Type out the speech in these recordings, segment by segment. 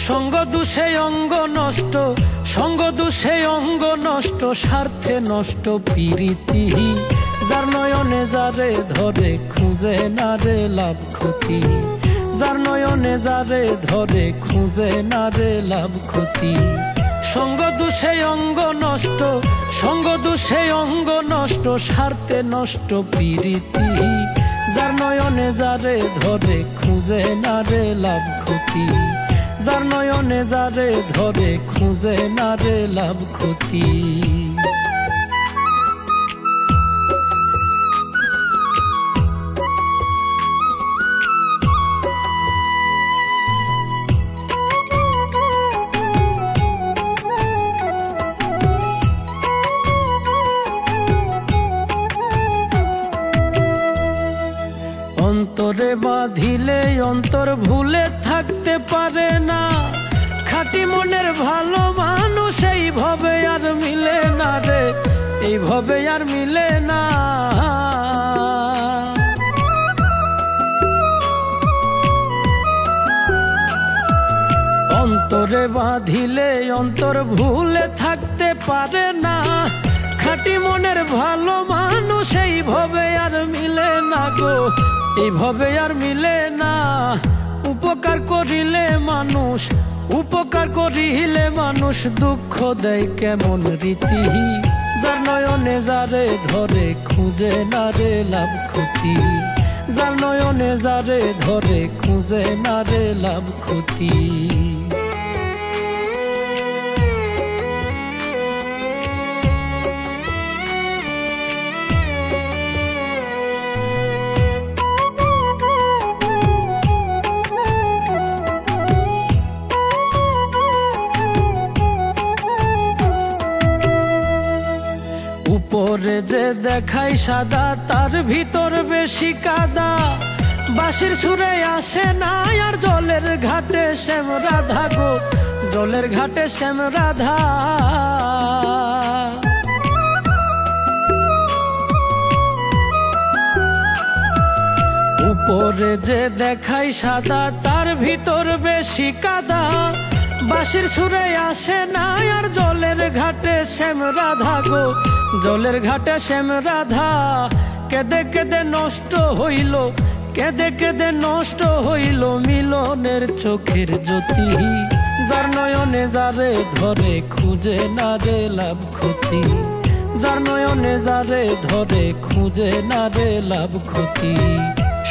সঙ্গ দোষে অঙ্গ নষ্ট, সঙ্গ দোষে অঙ্গ নষ্ট, স্বার্থে নষ্ট প্রীতি। যার নয়নে যারে ধরে খুঁজে না রে লাভ ক্ষতি, যার নয়নে যারে ধরে খুঁজে না রে লাভ ক্ষতি। সঙ্গ দোষে অঙ্গ নষ্ট, সঙ্গ দোষে অঙ্গ নষ্ট, স্বার্থে নষ্ট প্রীতি। যার নয়নে যারে ধরে খুঁজে না রে লাভ ক্ষতি, যার নয়নে যারে ধরে খুঁজে না রে লাভ ক্ষতি। অন্তরে বাঁধিলে অন্তর ভুলে থাকতে পারে না, খাঁটি মনের ভালো মানুষ এইভাবে আর মিলে না রে, এইভাবে আর মিলে না। অন্তরে বাঁধিলে অন্তর ভুলে থাকতে পারে না, খাঁটি মনের ভালো মানুষ এইভাবে আর মিলে না গো, এইভাবে আর মিলে না। উপকার করিলে মানুষ, উপকার করিলে মানুষ দুঃখ দেয় কেমন রীতি। যার নয়নে যারে ধরে খুঁজে না রে লাভ ক্ষতি, যার নয়নে যারে ধরে খুঁজে না রে লাভ ক্ষতি। উপরে যে দেখাই সাদা তার ভিতর বেশি কাদা, বাঁশির সুরে আসে না আর জলের ঘাটে শ্যাম রাধা গো, জলের ঘাটে শ্যাম রাধা। উপরে যে দেখাই সাদা তার ভিতর বেশি কাদা, বাঁশির সুরে আসে না আর জলের ঘাটে শ্যাম রাধা গো, জলের ঘাটে শ্যাম রাধা। কেঁদে কেঁদে নষ্ট হইল, কেঁদে কেঁদে নষ্ট হইল মিলনের চোখের জ্যোতি। যার নয়নে যারে ধরে খুঁজে না রে লাভ ক্ষতি, যার নয়নে যারে ধরে খুঁজে না রে লাভ ক্ষতি।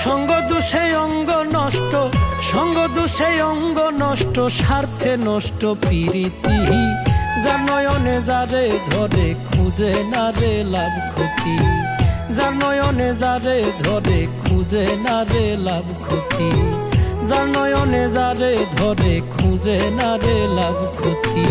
সঙ্গ দোষে অঙ্গ নষ্ট, সঙ্গ দোষে অঙ্গ নষ্ট, স্বার্থে নষ্ট প্রীতি। যার নয়নে যারে ধরে খুঁজে না রে লাভ ক্ষতি, যার নয়নে যারে ধরে খুঁজে না রে লাভ ক্ষতি, যার নয়নে যারে ধরে খুঁজে না রে লাভ ক্ষতি।